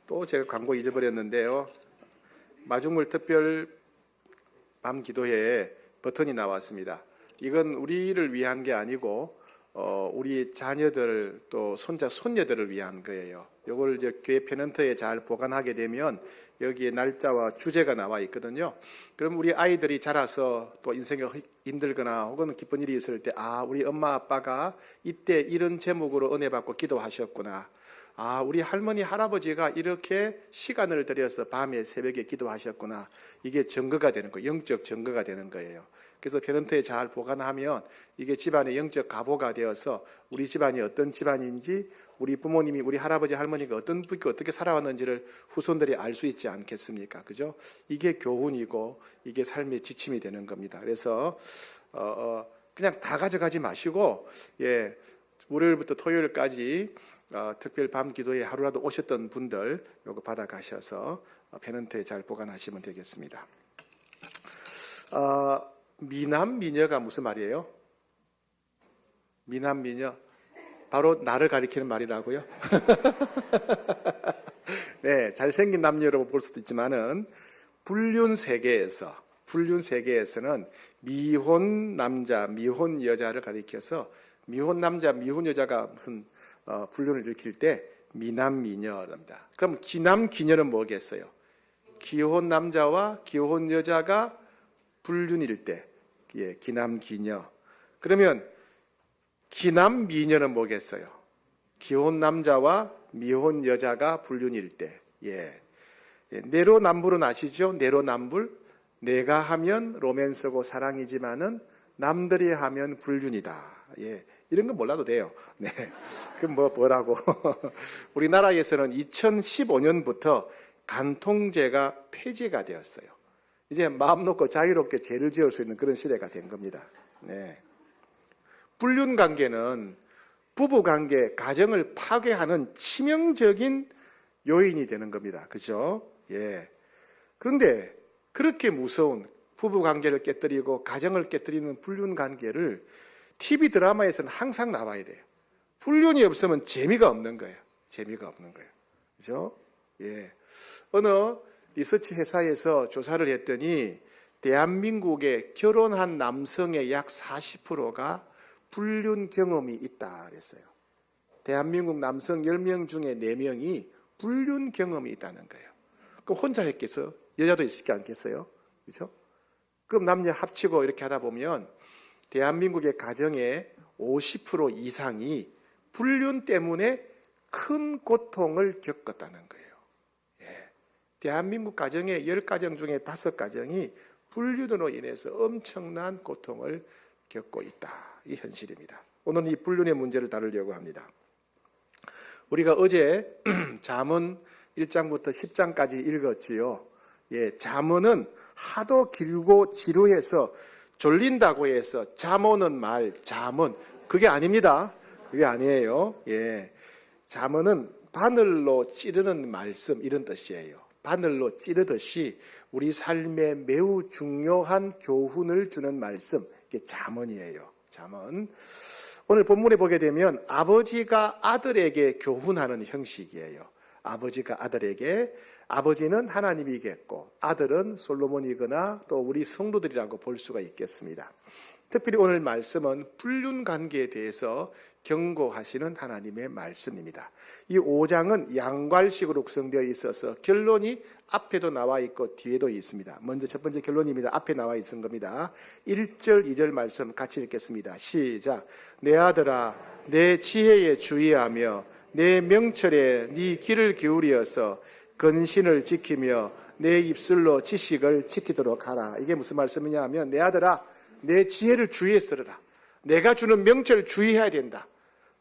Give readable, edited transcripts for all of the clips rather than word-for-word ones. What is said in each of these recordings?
또 제가 광고 잊어버렸는데요. 마중물 특별 밤 기도회에 버튼이 나왔습니다. 이건 우리를 위한 게 아니고 우리 자녀들 또 손자 손녀들을 위한 거예요. 이걸 이제 교회 페넌트에 잘 보관하게 되면 여기에 날짜와 주제가 나와 있거든요. 그럼 우리 아이들이 자라서 또 인생이 힘들거나 혹은 기쁜 일이 있을 때 우리 엄마 아빠가 이때 이런 제목으로 은혜 받고 기도하셨구나. 우리 할머니 할아버지가 이렇게 시간을 들여서 밤에 새벽에 기도하셨구나. 이게 증거가 되는 거예요. 영적 증거가 되는 거예요. 그래서 페넌트에 잘 보관하면 이게 집안의 영적 가보가 되어서 우리 집안이 어떤 집안인지, 우리 부모님이, 우리 할아버지 할머니가 어떤 분께 어떻게 살아왔는지를 후손들이 알 수 있지 않겠습니까? 그죠? 이게 교훈이고 이게 삶의 지침이 되는 겁니다. 그래서 그냥 다 가져가지 마시고 월요일부터 토요일까지 특별 밤 기도에 하루라도 오셨던 분들 요거 받아가셔서 페넌트에 잘 보관하시면 되겠습니다. 미남 미녀가 무슨 말이에요? 미남 미녀 바로 나를 가리키는 말이라고요? 네, 잘생긴 남녀로 볼 수도 있지만은 불륜 세계에서는 미혼 남자, 미혼 여자를 가리켜서 미혼 남자, 미혼 여자가 무슨 불륜을 일으킬 때 미남 미녀랍니다. 그럼 기남 기녀는 뭐겠어요? 기혼 남자와 기혼 여자가 불륜일 때 기남 기녀. 그러면 기남 미녀는 뭐겠어요? 기혼 남자와 미혼 여자가 불륜일 때. 내로남불은 아시죠? 내로남불. 내가 하면 로맨스고 사랑이지만은 남들이 하면 불륜이다. 이런 건 몰라도 돼요. 네. 그럼 뭐라고? 우리나라에서는 2015년부터 간통죄가 폐지가 되었어요. 이제 마음 놓고 자유롭게 죄를 지을 수 있는 그런 시대가 된 겁니다. 네. 불륜 관계는 부부 관계, 가정을 파괴하는 치명적인 요인이 되는 겁니다. 그죠? 그런데 그렇게 무서운 부부 관계를 깨뜨리고 가정을 깨뜨리는 불륜 관계를 TV 드라마에서는 항상 나와야 돼요. 불륜이 없으면 재미가 없는 거예요. 재미가 없는 거예요. 그죠? 어느 리서치 회사에서 조사를 했더니 대한민국의 결혼한 남성의 약 40%가 불륜 경험이 있다 그랬어요. 대한민국 남성 10명 중에 4명이 불륜 경험이 있다는 거예요. 그럼 혼자 했겠어요? 여자도 있지 않겠어요? 그렇죠? 그럼 남녀 합치고 이렇게 하다 보면 대한민국의 가정의 50% 이상이 불륜 때문에 큰 고통을 겪었다는 거예요. 대한민국 가정의 10가정 중에 5가정이 불륜으로 인해서 엄청난 고통을 겪고 있다. 이 현실입니다. 오늘 이 불륜의 문제를 다루려고 합니다. 우리가 어제 잠언 1장부터 10장까지 읽었지요. 잠언은 하도 길고 지루해서 졸린다고 해서 잠 오는 말, 잠언 그게 아닙니다. 그게 아니에요. 잠언은 바늘로 찌르는 말씀 이런 뜻이에요. 바늘로 찌르듯이 우리 삶에 매우 중요한 교훈을 주는 말씀, 이게 잠언이에요. 잠언. 오늘 본문에 보게 되면 아버지가 아들에게 교훈하는 형식이에요. 아버지가 아들에게, 아버지는 하나님이겠고 아들은 솔로몬이거나 또 우리 성도들이라고 볼 수가 있겠습니다. 특별히 오늘 말씀은 불륜 관계에 대해서 경고하시는 하나님의 말씀입니다. 이 5장은 양괄식으로 구성되어 있어서 결론이 앞에도 나와 있고 뒤에도 있습니다. 먼저 첫 번째 결론입니다. 앞에 나와 있는 겁니다. 1절, 2절 말씀 같이 읽겠습니다. 시작. 내 아들아, 내 지혜에 주의하며 내 명철에 네 귀를 기울여서 근신을 지키며 내 입술로 지식을 지키도록 하라. 이게 무슨 말씀이냐 하면 내 아들아, 내 지혜를 주의해 쓰라. 내가 주는 명철을 주의해야 된다.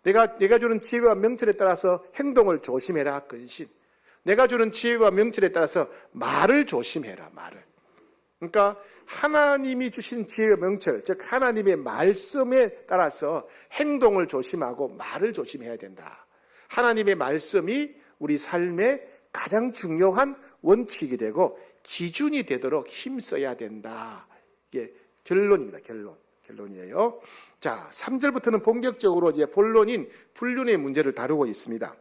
내가 주는 지혜와 명철에 따라서 행동을 조심해라. 근신. 내가 주는 지혜와 명철에 따라서 말을 조심해라. 말을. 그러니까 하나님이 주신 지혜와 명철, 즉 하나님의 말씀에 따라서 행동을 조심하고 말을 조심해야 된다. 하나님의 말씀이 우리 삶의 가장 중요한 원칙이 되고 기준이 되도록 힘써야 된다. 이게 결론입니다. 결론이에요. 자, 3절부터는 본격적으로 이제 본론인 불륜의 문제를 다루고 있습니다.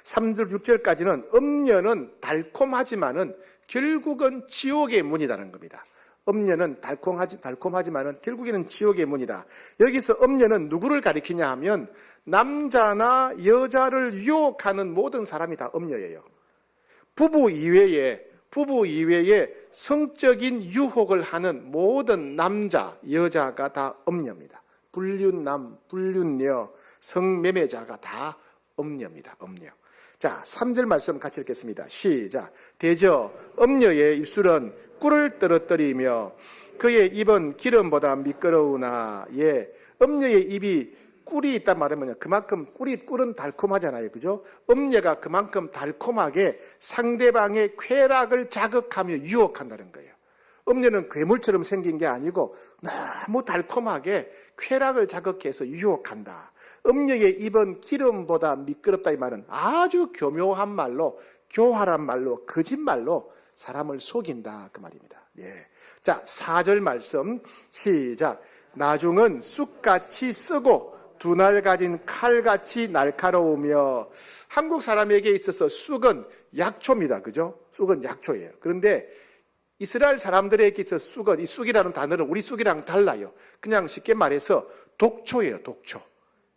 3절, 6절까지는 음녀는 달콤하지만은 결국은 지옥의 문이라는 겁니다. 음녀는 달콤하지만은 결국에는 지옥의 문이다. 여기서 음녀는 누구를 가리키냐 하면 남자나 여자를 유혹하는 모든 사람이 다 음녀예요. 부부 이외에 성적인 유혹을 하는 모든 남자, 여자가 다 음녀입니다. 불륜남, 불륜녀, 성매매자가 다 음녀입니다. 음녀. 자, 3절 말씀 같이 읽겠습니다. 시작. 대저 음녀의 입술은 꿀을 떨어뜨리며 그의 입은 기름보다 미끄러우나, 예, 음녀의 입이 꿀이 있단 말은 그만큼 꿀은 달콤하잖아요. 그죠? 음녀가 그만큼 달콤하게 상대방의 쾌락을 자극하며 유혹한다는 거예요. 음녀는 괴물처럼 생긴 게 아니고 너무 달콤하게 쾌락을 자극해서 유혹한다. 음녀의 입은 기름보다 미끄럽다, 이 말은 아주 교묘한 말로, 교활한 말로, 거짓말로 사람을 속인다, 그 말입니다. 예. 자, 4절 말씀 시작. 나중은 쑥같이 쓰고 두 날 가진 칼같이 날카로우며. 한국 사람에게 있어서 쑥은 약초입니다. 그죠? 쑥은 약초예요. 그런데 이스라엘 사람들에게 있어서 쑥은, 이 쑥이라는 단어는 우리 쑥이랑 달라요. 그냥 쉽게 말해서 독초예요. 독초.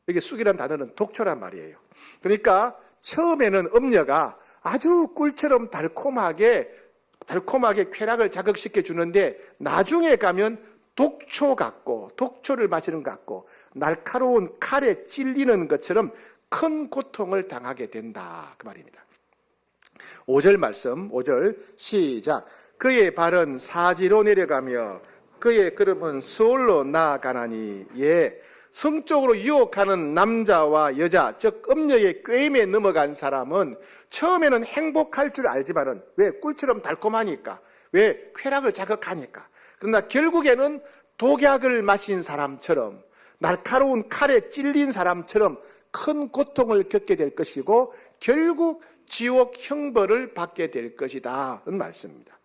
여기 쑥이라는 단어는 독초란 말이에요. 그러니까 처음에는 음녀가 아주 꿀처럼 달콤하게 쾌락을 자극시켜 주는데 나중에 가면 독초 같고, 독초를 마시는 것 같고, 날카로운 칼에 찔리는 것처럼 큰 고통을 당하게 된다, 그 말입니다. 5절 말씀, 5절 시작. 그의 발은 사지로 내려가며 그의 걸음은 수월로 나아가나니. 예, 성적으로 유혹하는 남자와 여자, 즉 음녀의 꾀임에 넘어간 사람은 처음에는 행복할 줄 알지만은, 왜? 꿀처럼 달콤하니까, 왜? 쾌락을 자극하니까. 그러나 결국에는 독약을 마신 사람처럼, 날카로운 칼에 찔린 사람처럼 큰 고통을 겪게 될 것이고 결국 지옥 형벌을 받게 될 것이다, 는 말씀입니다.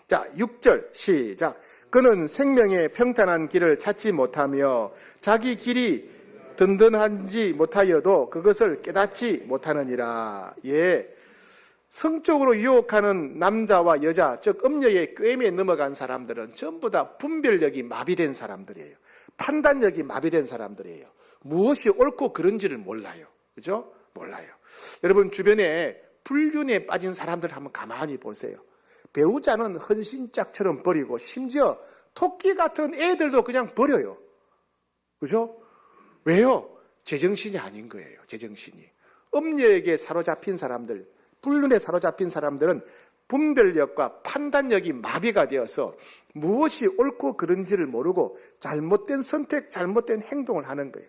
자, 6절 시작. 그는 생명의 평탄한 길을 찾지 못하며 자기 길이 든든한지 못하여도 그것을 깨닫지 못하느니라. 예, 성적으로 유혹하는 남자와 여자, 즉 음녀의 꾀임에 넘어간 사람들은 전부 다 분별력이 마비된 사람들이에요. 판단력이 마비된 사람들이에요. 무엇이 옳고 그른지를 몰라요. 그죠? 몰라요. 여러분 주변에 불륜에 빠진 사람들 한번 가만히 보세요. 배우자는 헌신짝처럼 버리고 심지어 토끼 같은 애들도 그냥 버려요. 그죠? 왜요? 제정신이 아닌 거예요. 제정신이. 음녀에게 사로잡힌 사람들, 불륜에 사로잡힌 사람들은 분별력과 판단력이 마비가 되어서 무엇이 옳고 그른지를 모르고 잘못된 선택, 잘못된 행동을 하는 거예요.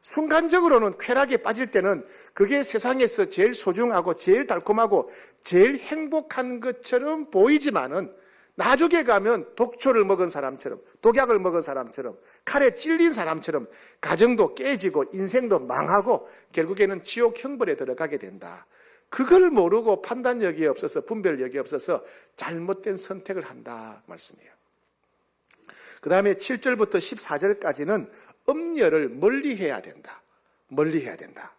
순간적으로는 쾌락에 빠질 때는 그게 세상에서 제일 소중하고 제일 달콤하고 제일 행복한 것처럼 보이지만은 나중에 가면 독초를 먹은 사람처럼, 독약을 먹은 사람처럼, 칼에 찔린 사람처럼 가정도 깨지고 인생도 망하고 결국에는 지옥 형벌에 들어가게 된다. 그걸 모르고 판단력이 없어서, 분별력이 없어서 잘못된 선택을 한다 말씀이에요. 그 다음에 7절부터 14절까지는 음녀를 멀리해야 된다. 멀리해야 된다.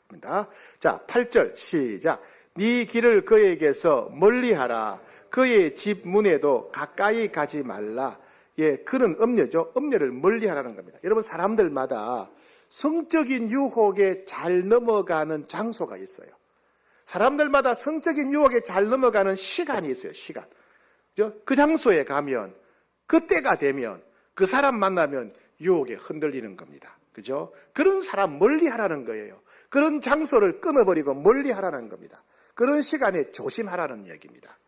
자, 8절 시작. 네 길을 그에게서 멀리하라. 그의 집 문에도 가까이 가지 말라. 예, 그는 음녀죠. 음녀를 멀리하라는 겁니다. 여러분, 사람들마다 성적인 유혹에 잘 넘어가는 장소가 있어요. 사람들마다 성적인 유혹에 잘 넘어가는 시간이 있어요. 시간. 그죠? 그 장소에 가면, 그때가 되면, 그 사람 만나면 유혹에 흔들리는 겁니다. 그죠? 그런 사람 멀리 하라는 거예요. 그런 장소를 끊어버리고 멀리 하라는 겁니다. 그런 시간에 조심하라는 얘기입니다.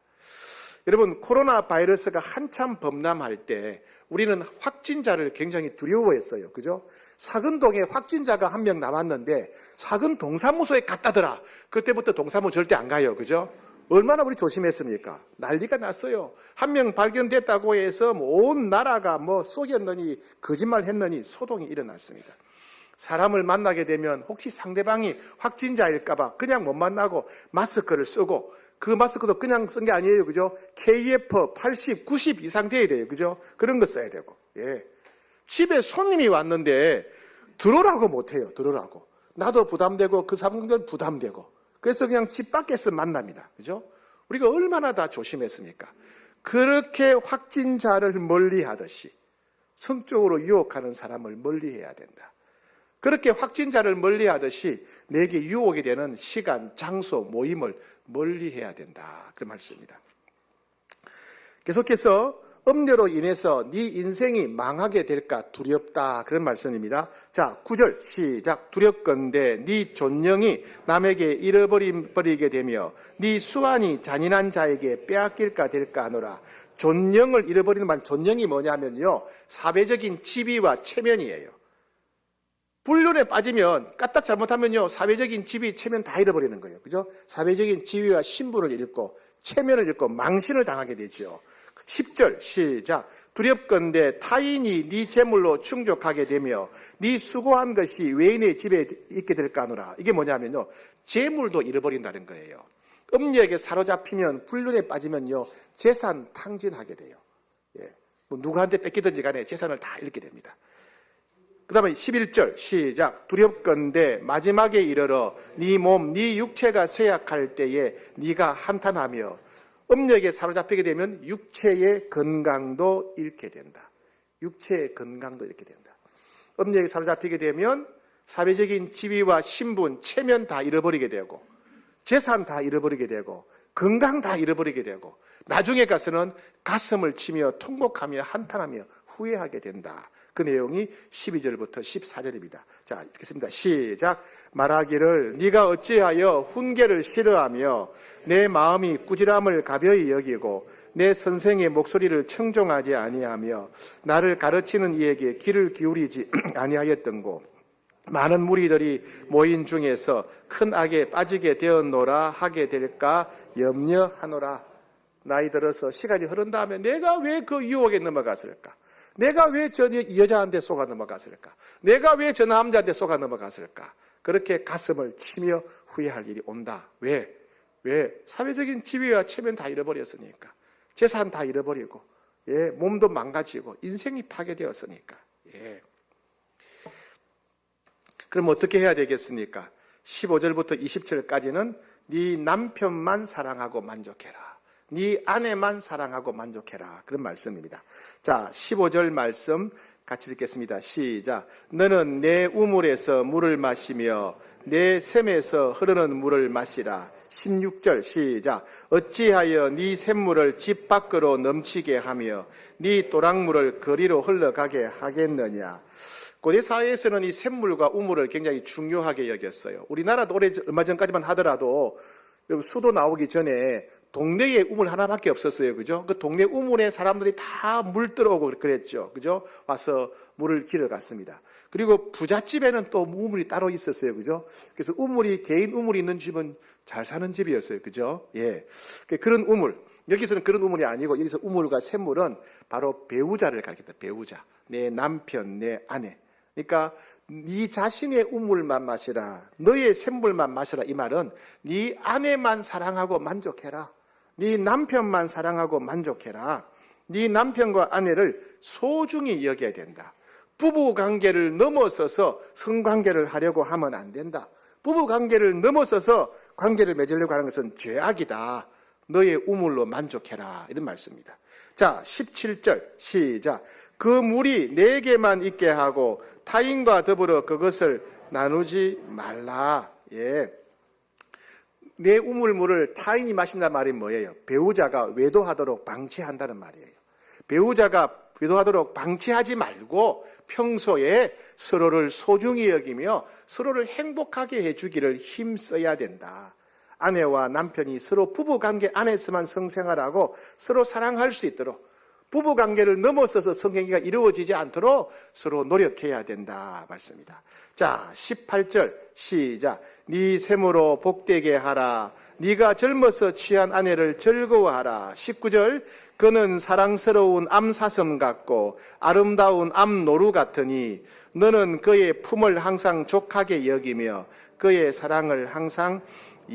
여러분, 코로나 바이러스가 한참 범람할 때 우리는 확진자를 굉장히 두려워했어요. 그죠? 사근동에 확진자가 한 명 남았는데 사근 동사무소에 갖다 대라. 그때부터 동사무 절대 안 가요. 그죠? 얼마나 우리 조심했습니까? 난리가 났어요. 한 명 발견됐다고 해서 온 나라가 속였느니 거짓말 했느니 소동이 일어났습니다. 사람을 만나게 되면 혹시 상대방이 확진자일까봐 그냥 못 만나고 마스크를 쓰고, 그 마스크도 그냥 쓴 게 아니에요. 그죠? KF 80, 90 이상 돼야 돼요. 그죠? 그런 거 써야 되고. 예. 집에 손님이 왔는데 들어오라고 못해요. 들어오라고. 나도 부담되고 그 사람도 부담되고. 그래서 그냥 집 밖에서 만납니다. 그죠? 우리가 얼마나 다 조심했습니까? 그렇게 확진자를 멀리 하듯이 성적으로 유혹하는 사람을 멀리 해야 된다. 그렇게 확진자를 멀리 하듯이 내게 유혹이 되는 시간, 장소, 모임을 멀리 해야 된다. 그런 말씀입니다. 계속해서 음료로 인해서 네 인생이 망하게 될까 두렵다. 그런 말씀입니다. 자, 9절 시작. 두렵건대 네 존영이 남에게 잃어버리게 되며 네 수완이 잔인한 자에게 빼앗길까 될까 하노라. 존영을 잃어버리는 말, 존영이 뭐냐면요, 사회적인 지위와 체면이에요. 불륜에 빠지면 까딱 잘못하면요, 사회적인 지위, 체면 다 잃어버리는 거예요. 그죠? 사회적인 지위와 신분을 잃고 체면을 잃고 망신을 당하게 되죠. 10절 시작. 두렵건대 타인이 네 재물로 충족하게 되며 네 수고한 것이 외인의 집에 있게 될까 하노라. 이게 뭐냐면요, 재물도 잃어버린다는 거예요. 음력에 사로잡히면, 불륜에 빠지면요, 재산 탕진하게 돼요. 예. 뭐 누구한테 뺏기든지 간에 재산을 다 잃게 됩니다. 그 다음에 11절 시작. 두렵건대 마지막에 이르러 네 몸, 네 육체가 쇠약할 때에 네가 한탄하며 음력에 사로잡히게 되면 육체의 건강도 잃게 된다. 육체의 건강도 잃게 된다. 음력에 사로잡히게 되면 사회적인 지위와 신분, 체면 다 잃어버리게 되고 재산 다 잃어버리게 되고 건강 다 잃어버리게 되고 나중에 가서는 가슴을 치며 통곡하며 한탄하며 후회하게 된다. 그 내용이 12절부터 14절입니다. 자, 읽겠습니다. 시작. 말하기를 네가 어찌하여 훈계를 싫어하며 내 마음이 꾸지람을 가벼이 여기고 내 선생의 목소리를 청종하지 아니하며 나를 가르치는 이에게 귀를 기울이지 아니하였던고. 많은 무리들이 모인 중에서 큰 악에 빠지게 되었노라 하게 될까 염려하노라. 나이 들어서 시간이 흐른 다음에 내가 왜 그 유혹에 넘어갔을까? 내가 왜 저 여자한테 속아 넘어갔을까? 내가 왜 저 남자한테 속아 넘어갔을까? 그렇게 가슴을 치며 후회할 일이 온다. 왜? 사회적인 지위와 체면 다 잃어버렸으니까. 재산 다 잃어버리고, 예, 몸도 망가지고, 인생이 파괴되었으니까. 예. 그럼 어떻게 해야 되겠습니까? 15절부터 20절까지는 네 남편만 사랑하고 만족해라. 네 아내만 사랑하고 만족해라. 그런 말씀입니다. 자, 15절 말씀 같이 읽겠습니다. 시작. 너는 내 우물에서 물을 마시며 내 샘에서 흐르는 물을 마시라. 16절 시작. 어찌하여 네 샘물을 집 밖으로 넘치게 하며 네 또랑물을 거리로 흘러가게 하겠느냐. 고대 사회에서는 이 샘물과 우물을 굉장히 중요하게 여겼어요. 우리나라도 얼마 전까지만 하더라도 수도 나오기 전에 동네에 우물 하나밖에 없었어요. 그죠? 그 동네 우물에 사람들이 다 물 들어오고 그랬죠. 그죠? 와서 물을 길어갔습니다. 그리고 부잣집에는 또 우물이 따로 있었어요. 그죠? 그래서 개인 우물이 있는 집은 잘 사는 집이었어요. 그죠? 예. 그런 우물. 여기서는 그런 우물이 아니고 여기서 우물과 샘물은 바로 배우자를 가리켰다. 배우자. 내 남편, 내 아내. 그러니까 네 자신의 우물만 마시라. 너의 샘물만 마시라. 이 말은 네 아내만 사랑하고 만족해라. 네 남편만 사랑하고 만족해라. 네 남편과 아내를 소중히 여겨야 된다. 부부관계를 넘어서서 성관계를 하려고 하면 안 된다. 부부관계를 넘어서서 관계를 맺으려고 하는 것은 죄악이다. 너의 우물로 만족해라. 이런 말씀입니다. 자, 17절 시작. 그 물이 내게만 있게 하고 타인과 더불어 그것을 나누지 말라. 예. 내 우물물을 타인이 마신다는 말이 뭐예요? 배우자가 외도하도록 방치한다는 말이에요. 배우자가 외도하도록 방치하지 말고 평소에 서로를 소중히 여기며 서로를 행복하게 해주기를 힘써야 된다. 아내와 남편이 서로 부부관계 안에서만 성생활하고 서로 사랑할 수 있도록, 부부관계를 넘어서서 성행위가 이루어지지 않도록 서로 노력해야 된다 말씀입니다. 자, 18절 시작. 네 샘으로 복되게 하라. 네가 젊어서 취한 아내를 즐거워하라. 19절. 그는 사랑스러운 암사슴 같고 아름다운 암노루 같으니 너는 그의 품을 항상 족하게 여기며 그의 사랑을 항상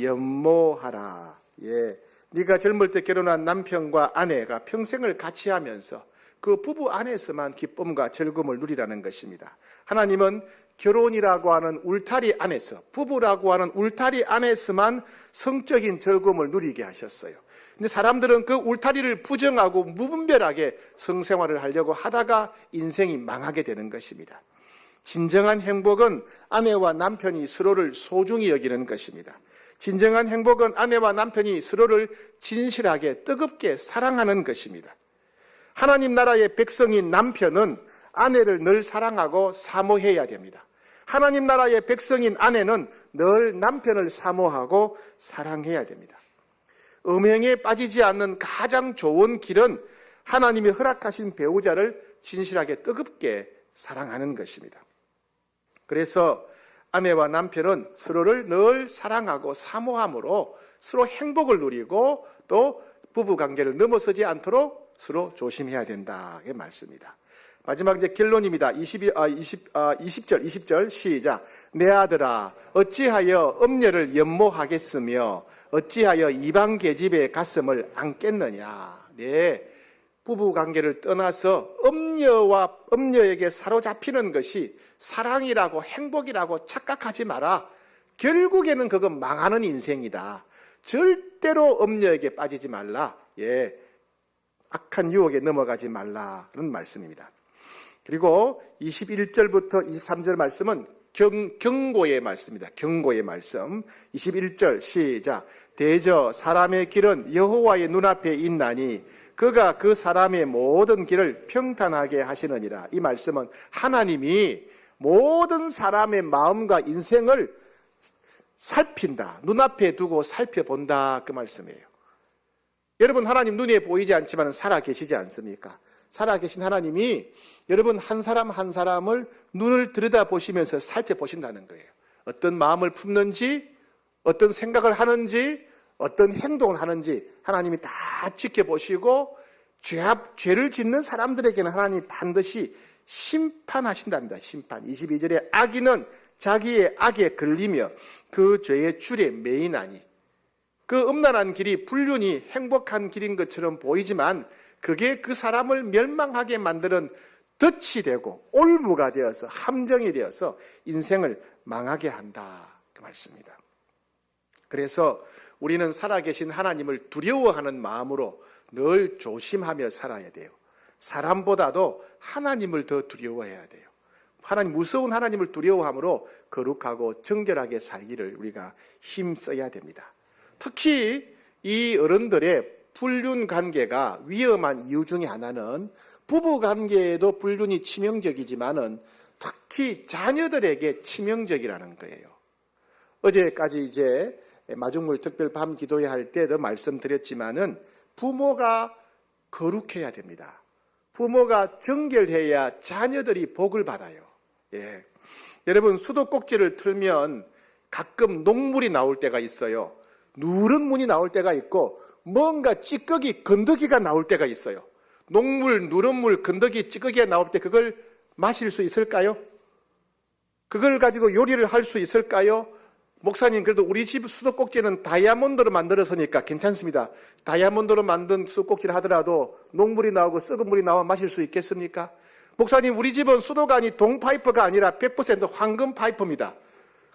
연모하라. 예. 네가 젊을 때 결혼한 남편과 아내가 평생을 같이 하면서 그 부부 안에서만 기쁨과 즐거움을 누리라는 것입니다. 하나님은 결혼이라고 하는 울타리 안에서, 부부라고 하는 울타리 안에서만 성적인 즐거움을 누리게 하셨어요. 근데 사람들은 그 울타리를 부정하고 무분별하게 성생활을 하려고 하다가 인생이 망하게 되는 것입니다. 진정한 행복은 아내와 남편이 서로를 소중히 여기는 것입니다. 진정한 행복은 아내와 남편이 서로를 진실하게 뜨겁게 사랑하는 것입니다. 하나님 나라의 백성인 남편은 아내를 늘 사랑하고 사모해야 됩니다. 하나님 나라의 백성인 아내는 늘 남편을 사모하고 사랑해야 됩니다. 음행에 빠지지 않는 가장 좋은 길은 하나님이 허락하신 배우자를 진실하게 뜨겁게 사랑하는 것입니다. 그래서 아내와 남편은 서로를 늘 사랑하고 사모함으로 서로 행복을 누리고 또 부부관계를 넘어서지 않도록 서로 조심해야 된다. 이 말씀입니다. 마지막 이제 결론입니다. 20절 시작. 내 아들아 어찌하여 음녀를 연모하겠으며 어찌하여 이방 계집의 가슴을 안겠느냐. 네, 부부관계를 떠나서 음녀에게 사로잡히는 것이 사랑이라고 행복이라고 착각하지 마라. 결국에는 그건 망하는 인생이다. 절대로 음녀에게 빠지지 말라. 예, 악한 유혹에 넘어가지 말라는 말씀입니다. 그리고 21절부터 23절 말씀은 경고의 말씀입니다. 경고의 말씀. 21절 시작. 대저 사람의 길은 여호와의 눈앞에 있나니 그가 그 사람의 모든 길을 평탄하게 하시느니라. 이 말씀은 하나님이 모든 사람의 마음과 인생을 살핀다. 눈앞에 두고 살펴본다. 그 말씀이에요. 여러분, 하나님 눈에 보이지 않지만 살아계시지 않습니까? 살아계신 하나님이 여러분 한 사람 한 사람을 눈을 들여다보시면서 살펴보신다는 거예요. 어떤 마음을 품는지, 어떤 생각을 하는지, 어떤 행동을 하는지 하나님이 다 지켜보시고 죄를 짓는 사람들에게는 하나님이 반드시 심판하신답니다. 심판. 22절에 악인은 자기의 악에 걸리며 그 죄의 줄에 매이나니. 그 음란한 길이 불륜이 행복한 길인 것처럼 보이지만 그게 그 사람을 멸망하게 만드는 덫이 되고 올무가 되어서 함정이 되어서 인생을 망하게 한다. 그 말씀입니다. 그래서 우리는 살아계신 하나님을 두려워하는 마음으로 늘 조심하며 살아야 돼요. 사람보다도 하나님을 더 두려워해야 돼요. 무서운 하나님을 두려워함으로 거룩하고 정결하게 살기를 우리가 힘써야 됩니다. 특히 이 어른들의 불륜 관계가 위험한 이유 중에 하나는 부부 관계에도 불륜이 치명적이지만은 특히 자녀들에게 치명적이라는 거예요. 어제까지 이제 마중물 특별 밤 기도회 할 때도 말씀드렸지만은 부모가 거룩해야 됩니다. 부모가 정결해야 자녀들이 복을 받아요. 예. 여러분, 수도꼭지를 틀면 가끔 녹물이 나올 때가 있어요. 누런 문이 나올 때가 있고 뭔가 찌꺼기, 건더기가 나올 때가 있어요. 녹물, 누런물, 건더기, 찌꺼기가 나올 때 그걸 마실 수 있을까요? 그걸 가지고 요리를 할 수 있을까요? 목사님, 그래도 우리 집 수도꼭지는 다이아몬드로 만들었으니까 괜찮습니다. 다이아몬드로 만든 수도꼭지를 하더라도 녹물이 나오고 썩은 물이 나와 마실 수 있겠습니까? 목사님, 우리 집은 수도관이 동파이프가 아니라 100% 황금 파이프입니다.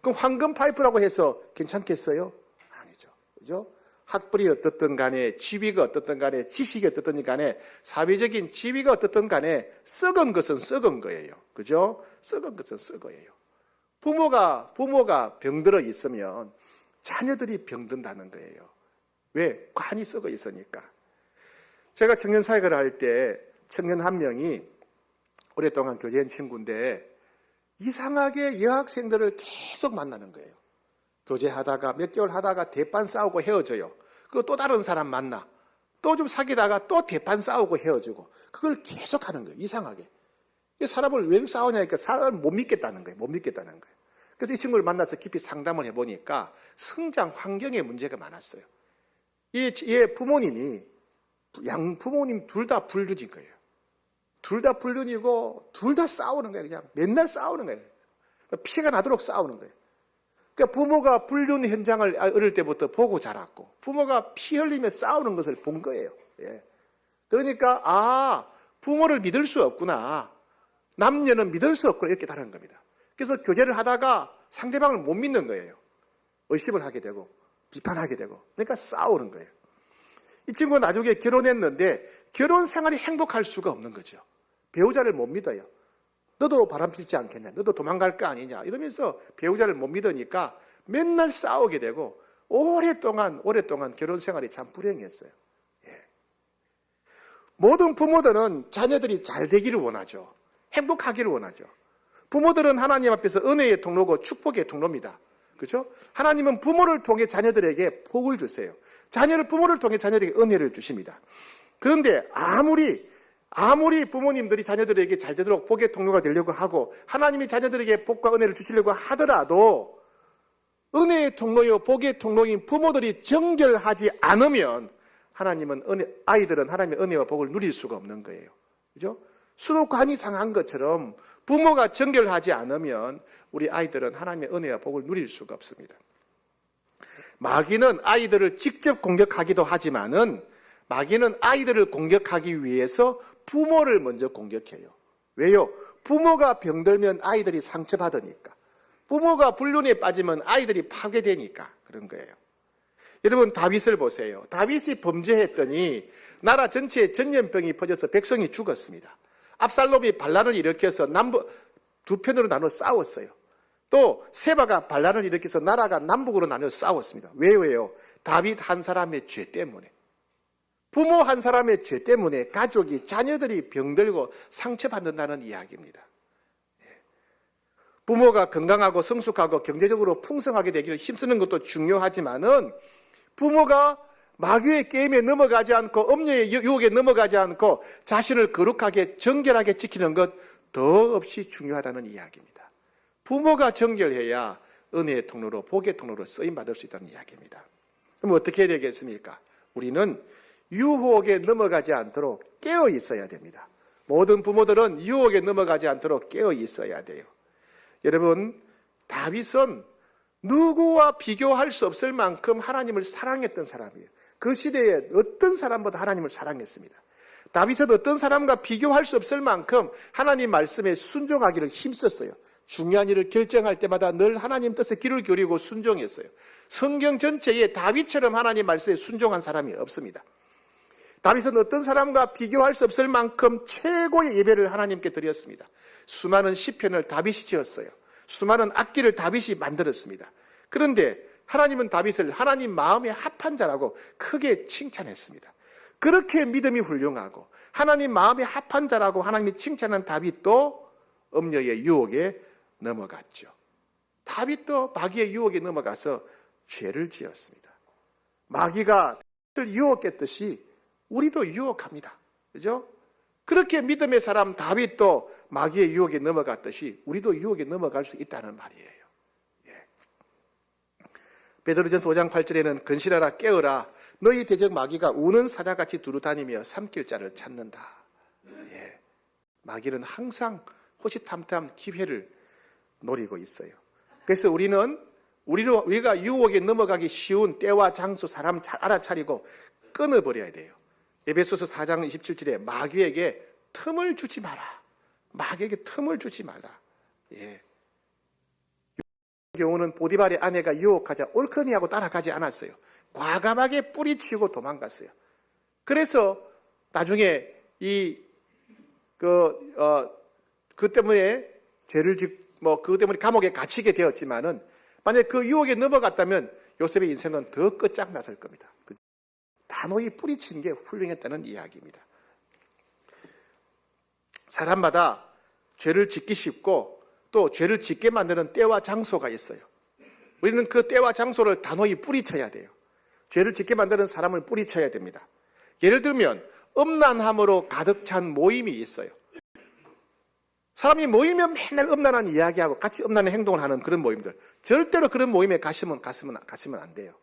그럼 황금 파이프라고 해서 괜찮겠어요? 아니죠. 그죠? 학벌이 어떻든 간에, 지위가 어떻든 간에, 지식이 어떻든 간에, 사회적인 지위가 어떻든 간에 썩은 것은 썩은 거예요. 그죠? 썩은 것은 썩어요. 부모가 병들어 있으면 자녀들이 병든다는 거예요. 왜? 관이 썩어 있으니까. 제가 청년 사역을 할 때 청년 한 명이 오랫동안 교제한 친구인데 이상하게 여학생들을 계속 만나는 거예요. 교제하다가 몇 개월 하다가 대판 싸우고 헤어져요. 그리고 또 다른 사람 만나. 또 좀 사귀다가 또 대판 싸우고 헤어지고. 그걸 계속 하는 거예요. 이상하게. 사람을 왜 싸우냐니까 사람을 못 믿겠다는 거예요. 못 믿겠다는 거예요. 그래서 이 친구를 만나서 깊이 상담을 해보니까 성장 환경에 문제가 많았어요. 얘 부모님이, 양부모님 둘 다 불륜인 거예요. 둘 다 불륜이고 둘 다 싸우는 거예요. 그냥 맨날 싸우는 거예요. 피가 나도록 싸우는 거예요. 그러니까 부모가 불륜 현장을 어릴 때부터 보고 자랐고 부모가 피 흘리며 싸우는 것을 본 거예요. 예. 그러니까 부모를 믿을 수 없구나. 남녀는 믿을 수 없구나. 이렇게 다른 겁니다. 그래서 교제를 하다가 상대방을 못 믿는 거예요. 의심을 하게 되고 비판하게 되고, 그러니까 싸우는 거예요. 이 친구가 나중에 결혼했는데 결혼 생활이 행복할 수가 없는 거죠. 배우자를 못 믿어요. 너도 바람피지 않겠냐, 너도 도망갈 거 아니냐 이러면서 배우자를 못 믿으니까 맨날 싸우게 되고 오랫동안 결혼 생활이 참 불행했어요. 예. 모든 부모들은 자녀들이 잘 되기를 원하죠. 행복하기를 원하죠. 부모들은 하나님 앞에서 은혜의 통로고 축복의 통로입니다. 그렇죠? 하나님은 부모를 통해 자녀들에게 복을 주세요. 자녀를 부모를 통해 자녀들에게 은혜를 주십니다. 그런데 아무리 부모님들이 자녀들에게 잘 되도록 복의 통로가 되려고 하고 하나님이 자녀들에게 복과 은혜를 주시려고 하더라도 은혜의 통로요 복의 통로인 부모들이 정결하지 않으면 아이들은 하나님의 은혜와 복을 누릴 수가 없는 거예요. 그죠? 수도관이 상한 것처럼 부모가 정결하지 않으면 우리 아이들은 하나님의 은혜와 복을 누릴 수가 없습니다. 마귀는 아이들을 직접 공격하기도 하지만은 마귀는 아이들을 공격하기 위해서 부모를 먼저 공격해요. 왜요? 부모가 병들면 아이들이 상처받으니까. 부모가 불륜에 빠지면 아이들이 파괴되니까 그런 거예요. 여러분 다윗을 보세요. 다윗이 범죄했더니 나라 전체에 전염병이 퍼져서 백성이 죽었습니다. 압살롬이 반란을 일으켜서 두 편으로 나눠 싸웠어요. 또 세바가 반란을 일으켜서 나라가 남북으로 나눠 싸웠습니다. 왜요? 다윗 한 사람의 죄 때문에. 부모 한 사람의 죄 때문에 가족이, 자녀들이 병들고 상처받는다는 이야기입니다. 부모가 건강하고 성숙하고 경제적으로 풍성하게 되기를 힘쓰는 것도 중요하지만은 부모가 마귀의 게임에 넘어가지 않고 음녀의 유혹에 넘어가지 않고 자신을 거룩하게 정결하게 지키는 것 더없이 중요하다는 이야기입니다. 부모가 정결해야 은혜의 통로로 복의 통로로 쓰임받을 수 있다는 이야기입니다. 그럼 어떻게 해야 되겠습니까? 우리는 유혹에 넘어가지 않도록 깨어 있어야 됩니다. 모든 부모들은 유혹에 넘어가지 않도록 깨어 있어야 돼요. 여러분, 다윗은 누구와 비교할 수 없을 만큼 하나님을 사랑했던 사람이에요. 그 시대에 어떤 사람보다 하나님을 사랑했습니다. 다윗은 어떤 사람과 비교할 수 없을 만큼 하나님 말씀에 순종하기를 힘썼어요. 중요한 일을 결정할 때마다 늘 하나님 뜻에 귀를 기울이고 순종했어요. 성경 전체에 다윗처럼 하나님 말씀에 순종한 사람이 없습니다. 다윗은 어떤 사람과 비교할 수 없을 만큼 최고의 예배를 하나님께 드렸습니다. 수많은 시편을 다윗이 지었어요. 수많은 악기를 다윗이 만들었습니다. 그런데 하나님은 다윗을 하나님 마음에 합한 자라고 크게 칭찬했습니다. 그렇게 믿음이 훌륭하고 하나님 마음에 합한 자라고 하나님이 칭찬한 다윗도 음녀의 유혹에 넘어갔죠. 다윗도 마귀의 유혹에 넘어가서 죄를 지었습니다. 마귀가 다윗을 유혹했듯이 우리도 유혹합니다. 그죠? 그렇게 믿음의 사람 다윗도 마귀의 유혹에 넘어갔듯이 우리도 유혹에 넘어갈 수 있다는 말이에요. 예. 베드로전서 5장 8절에는 근실하라 깨어라 너희 대적 마귀가 우는 사자같이 두루다니며 삼킬 자를 찾는다. 예. 마귀는 항상 호시탐탐 기회를 노리고 있어요. 그래서 우리가 유혹에 넘어가기 쉬운 때와 장소 사람 알아차리고 끊어버려야 돼요. 에베소서 4장 27절에 마귀에게 틈을 주지 마라. 마귀에게 틈을 주지 말라. 예. 경우는 보디발의 아내가 유혹하자 옳거니 하고 따라가지 않았어요. 과감하게 뿌리치고 도망갔어요. 그래서 나중에 그 때문에 그 때문에 감옥에 갇히게 되었지만은 만약에 그 유혹에 넘어갔다면 요셉의 인생은 더 끝장났을 겁니다. 단호히 뿌리친 게 훌륭했다는 이야기입니다. 사람마다 죄를 짓기 쉽고 또 죄를 짓게 만드는 때와 장소가 있어요. 우리는 그 때와 장소를 단호히 뿌리쳐야 돼요. 죄를 짓게 만드는 사람을 뿌리쳐야 됩니다. 예를 들면 음란함으로 가득 찬 모임이 있어요. 사람이 모이면 맨날 음란한 이야기하고 같이 음란한 행동을 하는 그런 모임들. 절대로 그런 모임에 가시면 안 돼요.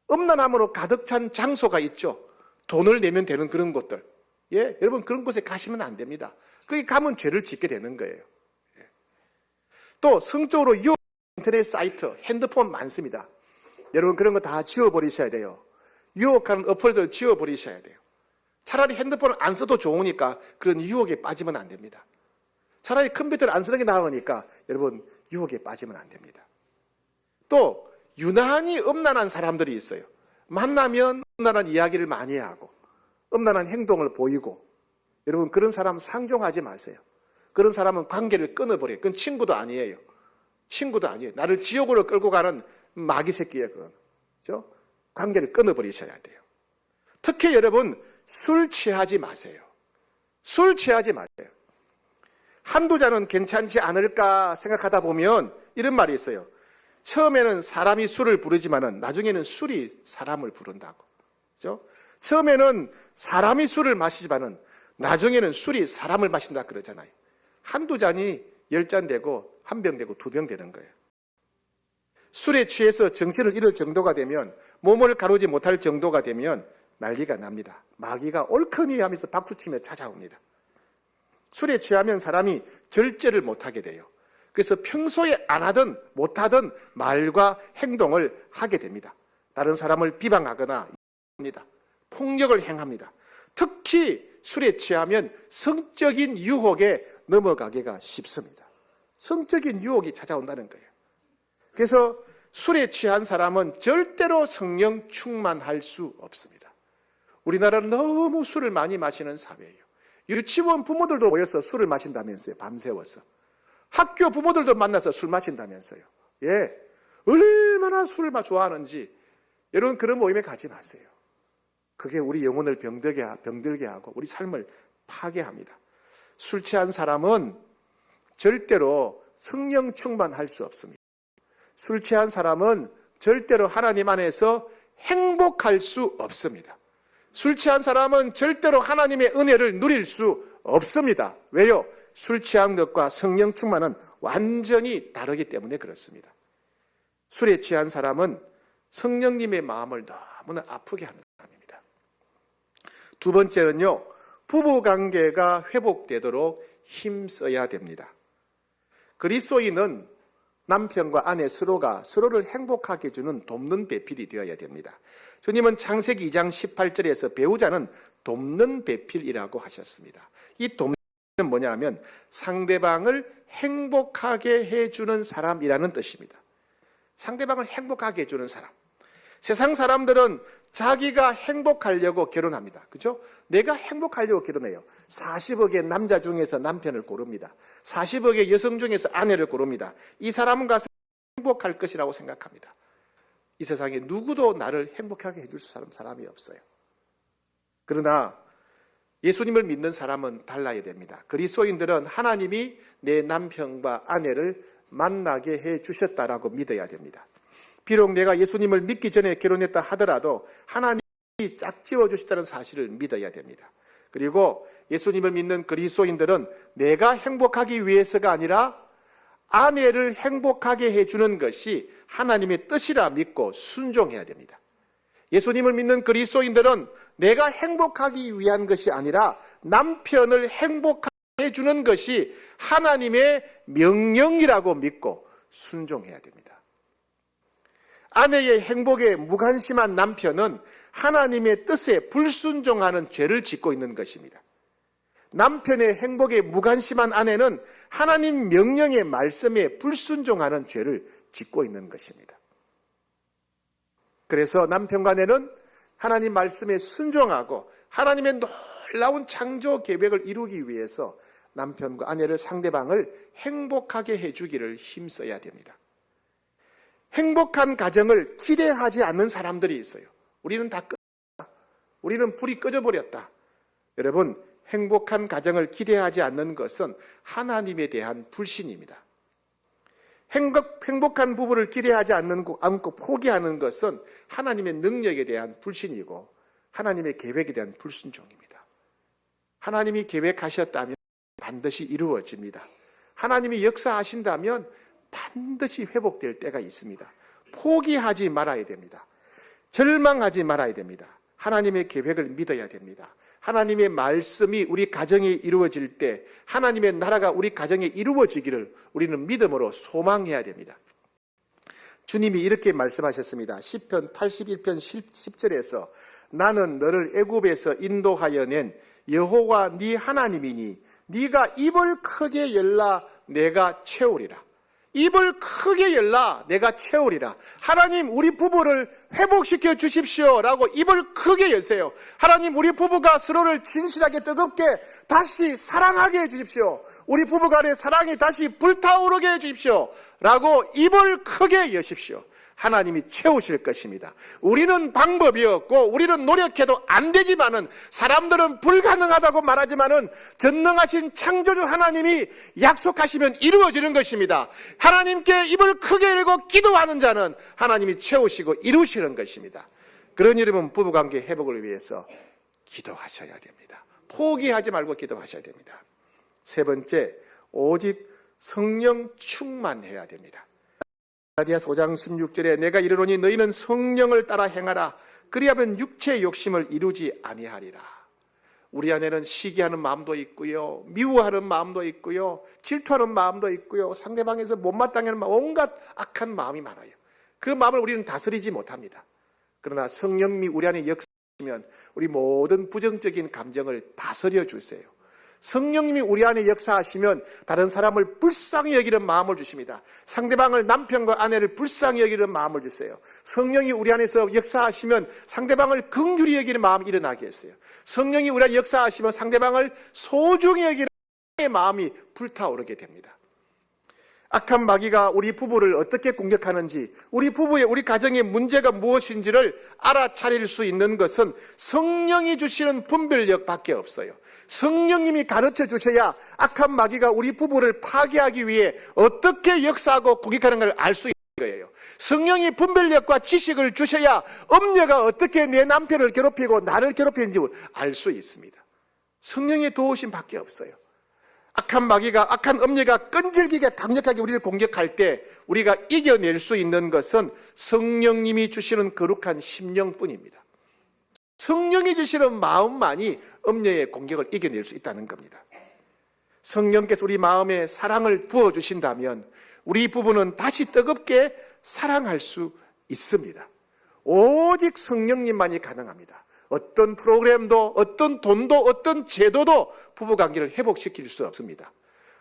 음란함으로 가득 찬 장소가 있죠. 돈을 내면 되는 그런 곳들. 예, 여러분 그런 곳에 가시면 안 됩니다. 거기 가면 죄를 짓게 되는 거예요. 예. 또 성적으로 유혹 인터넷 사이트, 핸드폰 많습니다. 여러분 그런 거 다 지워버리셔야 돼요. 유혹하는 어플들 지워버리셔야 돼요. 차라리 핸드폰을 안 써도 좋으니까 그런 유혹에 빠지면 안 됩니다. 차라리 컴퓨터를 안 쓰는 게 나으니까 여러분 유혹에 빠지면 안 됩니다. 또 유난히 음란한 사람들이 있어요. 만나면 음란한 이야기를 많이 하고 음란한 행동을 보이고, 여러분 그런 사람 상종하지 마세요. 그런 사람은 관계를 끊어버려요. 그건 친구도 아니에요. 친구도 아니에요. 나를 지옥으로 끌고 가는 마귀 새끼예요. 그건. 그렇죠? 관계를 끊어버리셔야 돼요. 특히 여러분 술 취하지 마세요. 술 취하지 마세요. 한두 잔은 괜찮지 않을까 생각하다 보면 이런 말이 있어요. 처음에는 사람이 술을 부르지만은 나중에는 술이 사람을 부른다고. 그렇죠? 처음에는 사람이 술을 마시지만은 나중에는 술이 사람을 마신다 그러잖아요. 한두 잔이 10잔 되고 1병 되고 2병 되는 거예요. 술에 취해서 정신을 잃을 정도가 되면, 몸을 가루지 못할 정도가 되면 난리가 납니다. 마귀가 옳거니 하면서 박수치며 찾아옵니다. 술에 취하면 사람이 절제를 못하게 돼요. 그래서 평소에 안 하던 못하던 말과 행동을 하게 됩니다. 다른 사람을 비방하거나 합니다. 폭력을 행합니다. 특히 술에 취하면 성적인 유혹에 넘어가기가 쉽습니다. 성적인 유혹이 찾아온다는 거예요. 그래서 술에 취한 사람은 절대로 성령 충만할 수 없습니다. 우리나라는 너무 술을 많이 마시는 사회예요. 유치원 부모들도 모여서 술을 마신다면서요. 밤새워서. 학교 부모들도 만나서 술 마신다면서요. 예, 얼마나 술을 좋아하는지. 여러분 그런 모임에 가지 마세요. 그게 우리 영혼을 병들게 하고 우리 삶을 파괴합니다. 술 취한 사람은 절대로 성령 충만할 수 없습니다. 술 취한 사람은 절대로 하나님 안에서 행복할 수 없습니다. 술 취한 사람은 절대로 하나님의 은혜를 누릴 수 없습니다. 왜요? 술 취한 것과 성령 충만은 완전히 다르기 때문에 그렇습니다. 술에 취한 사람은 성령님의 마음을 너무나 아프게 하는 사람입니다. 두 번째는요, 부부관계가 회복되도록 힘써야 됩니다. 그리스도인은 남편과 아내 서로가 서로를 행복하게 해주는 돕는 배필이 되어야 됩니다. 주님은 창세기 2장 18절에서 배우자는 돕는 배필이라고 하셨습니다. 이 돕는 뭐냐 하면 상대방을 행복하게 해주는 사람이라는 뜻입니다. 상대방을 행복하게 해주는 사람. 세상 사람들은 자기가 행복하려고 결혼합니다. 그렇죠? 내가 행복하려고 결혼해요. 40억의 남자 중에서 남편을 고릅니다. 40억의 여성 중에서 아내를 고릅니다. 이 사람은 가서 행복할 것이라고 생각합니다. 이 세상에 누구도 나를 행복하게 해줄 사람이 없어요. 그러나 예수님을 믿는 사람은 달라야 됩니다. 그리스도인들은 하나님이 내 남편과 아내를 만나게 해주셨다라고 믿어야 됩니다. 비록 내가 예수님을 믿기 전에 결혼했다 하더라도 하나님이 짝지어 주셨다는 사실을 믿어야 됩니다. 그리고 예수님을 믿는 그리스도인들은 내가 행복하기 위해서가 아니라 아내를 행복하게 해주는 것이 하나님의 뜻이라 믿고 순종해야 됩니다. 예수님을 믿는 그리스도인들은 내가 행복하기 위한 것이 아니라 남편을 행복하게 해주는 것이 하나님의 명령이라고 믿고 순종해야 됩니다. 아내의 행복에 무관심한 남편은 하나님의 뜻에 불순종하는 죄를 짓고 있는 것입니다. 남편의 행복에 무관심한 아내는 하나님 명령의 말씀에 불순종하는 죄를 짓고 있는 것입니다. 그래서 남편과 아내는 하나님 말씀에 순종하고 하나님의 놀라운 창조 계획을 이루기 위해서 남편과 아내를 상대방을 행복하게 해주기를 힘써야 됩니다. 행복한 가정을 기대하지 않는 사람들이 있어요. 우리는 다 끝났다. 우리는 불이 꺼져버렸다. 여러분, 행복한 가정을 기대하지 않는 것은 하나님에 대한 불신입니다. 행복한 부부를 기대하지 않고 포기하는 것은 하나님의 능력에 대한 불신이고 하나님의 계획에 대한 불순종입니다. 하나님이 계획하셨다면 반드시 이루어집니다. 하나님이 역사하신다면 반드시 회복될 때가 있습니다. 포기하지 말아야 됩니다. 절망하지 말아야 됩니다. 하나님의 계획을 믿어야 됩니다. 하나님의 말씀이 우리 가정에 이루어질 때 하나님의 나라가 우리 가정에 이루어지기를 우리는 믿음으로 소망해야 됩니다. 주님이 이렇게 말씀하셨습니다. 시편 81편 10절에서 나는 너를 애굽에서 인도하여 낸 여호와 네 하나님이니 네가 입을 크게 열라 내가 채우리라. 입을 크게 열라 내가 채우리라. 하나님 우리 부부를 회복시켜 주십시오라고 입을 크게 여세요. 하나님 우리 부부가 서로를 진실하게 뜨겁게 다시 사랑하게 해주십시오. 우리 부부 간의 사랑이 다시 불타오르게 해주십시오 라고 입을 크게 여십시오. 하나님이 채우실 것입니다. 우리는 방법이 없고 우리는 노력해도 안 되지만은, 사람들은 불가능하다고 말하지만은 전능하신 창조주 하나님이 약속하시면 이루어지는 것입니다. 하나님께 입을 크게 열고 기도하는 자는 하나님이 채우시고 이루시는 것입니다. 그런 여러분 부부관계 회복을 위해서 기도하셔야 됩니다. 포기하지 말고 기도하셔야 됩니다. 세 번째, 오직 성령 충만해야 됩니다. 갈라디아서 5장 16절에 내가 이르노니 너희는 성령을 따라 행하라. 그리하면 육체의 욕심을 이루지 아니하리라. 우리 안에는 시기하는 마음도 있고요, 미워하는 마음도 있고요, 질투하는 마음도 있고요, 상대방에서 못마땅해하는 온갖 악한 마음이 많아요. 그 마음을 우리는 다스리지 못합니다. 그러나 성령님이 우리 안에 역사하시면 우리 모든 부정적인 감정을 다스려 주세요. 성령님이 우리 안에 역사하시면 다른 사람을 불쌍히 여기는 마음을 주십니다. 상대방을, 남편과 아내를 불쌍히 여기는 마음을 주세요. 성령이 우리 안에서 역사하시면 상대방을 긍휼히 여기는 마음이 일어나게 했어요. 성령이 우리 안에 역사하시면 상대방을 소중히 여기는 마음이 불타오르게 됩니다. 악한 마귀가 우리 부부를 어떻게 공격하는지, 우리 부부의, 우리 가정의 문제가 무엇인지를 알아차릴 수 있는 것은 성령이 주시는 분별력밖에 없어요. 성령님이 가르쳐 주셔야 악한 마귀가 우리 부부를 파괴하기 위해 어떻게 역사하고 공격하는 걸 알 수 있는 거예요. 성령이 분별력과 지식을 주셔야 엄녀가 어떻게 내 남편을 괴롭히고 나를 괴롭히는지 알 수 있습니다. 성령의 도우심 밖에 없어요. 악한 마귀가, 악한 엄녀가 끈질기게 강력하게 우리를 공격할 때 우리가 이겨낼 수 있는 것은 성령님이 주시는 거룩한 심령뿐입니다. 성령이 주시는 마음만이 엄녀의 공격을 이겨낼 수 있다는 겁니다. 성령께서 우리 마음에 사랑을 부어주신다면 우리 부부는 다시 뜨겁게 사랑할 수 있습니다. 오직 성령님만이 가능합니다. 어떤 프로그램도, 어떤 돈도, 어떤 제도도 부부관계를 회복시킬 수 없습니다.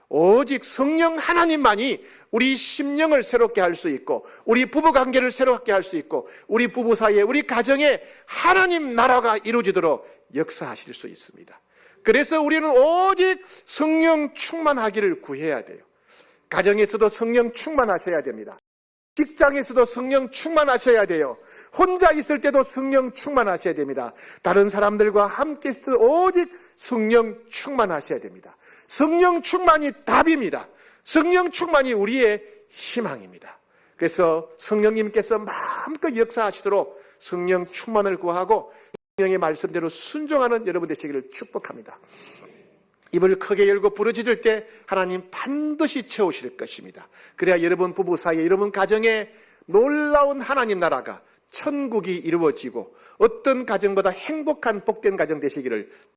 오직 성령 하나님만이 우리 심령을 새롭게 할 수 있고, 우리 부부관계를 새롭게 할 수 있고, 우리 부부 사이에, 우리 가정에 하나님 나라가 이루어지도록 역사하실 수 있습니다. 그래서 우리는 오직 성령 충만하기를 구해야 돼요. 가정에서도 성령 충만하셔야 됩니다. 직장에서도 성령 충만하셔야 돼요. 혼자 있을 때도 성령 충만하셔야 됩니다. 다른 사람들과 함께 있을 때도 오직 성령 충만하셔야 됩니다. 성령 충만이 답입니다. 성령 충만이 우리의 희망입니다. 그래서 성령님께서 마음껏 역사하시도록 성령 충만을 구하고 성령의 말씀대로 순종하는 여러분 되시기를 축복합니다. 입을 크게 열고 부르짖을 때 하나님 반드시 채우실 것입니다. 그래야 여러분 부부 사이에, 여러분 가정에 놀라운 하나님 나라가, 천국이 이루어지고 어떤 가정보다 행복한 복된 가정 되시기를